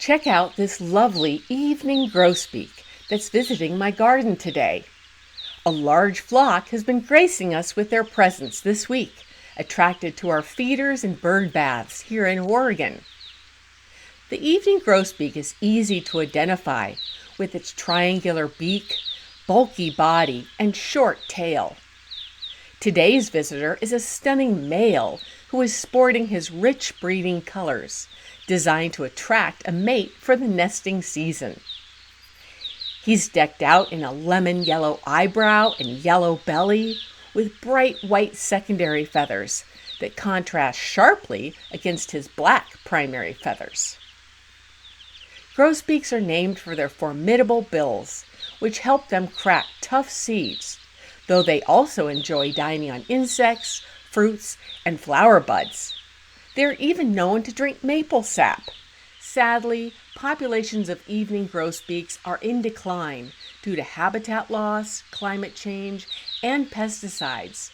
Check out this lovely evening grosbeak that's visiting my garden today. A large flock has been gracing us with their presence this week, attracted to our feeders and bird baths here in Oregon. The evening grosbeak is easy to identify with its triangular beak, bulky body, and short tail. Today's visitor is a stunning male who is sporting his rich breeding colors, designed to attract a mate for the nesting season. He's decked out in a lemon yellow eyebrow and yellow belly with bright white secondary feathers that contrast sharply against his black primary feathers. Grosbeaks are named for their formidable bills, which help them crack tough seeds, though they also enjoy dining on insects, fruits, and flower buds. They're even known to drink maple sap. Sadly, populations of evening grosbeaks are in decline due to habitat loss, climate change, and pesticides.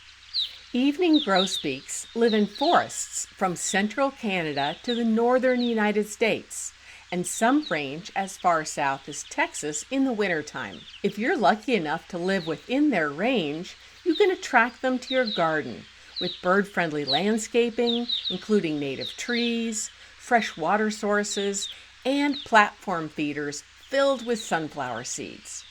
Evening grosbeaks live in forests from central Canada to the northern United States, and some range as far south as Texas in the wintertime. If you're lucky enough to live within their range, you can attract them to your garden with bird-friendly landscaping, including native trees, fresh water sources, and platform feeders filled with sunflower seeds.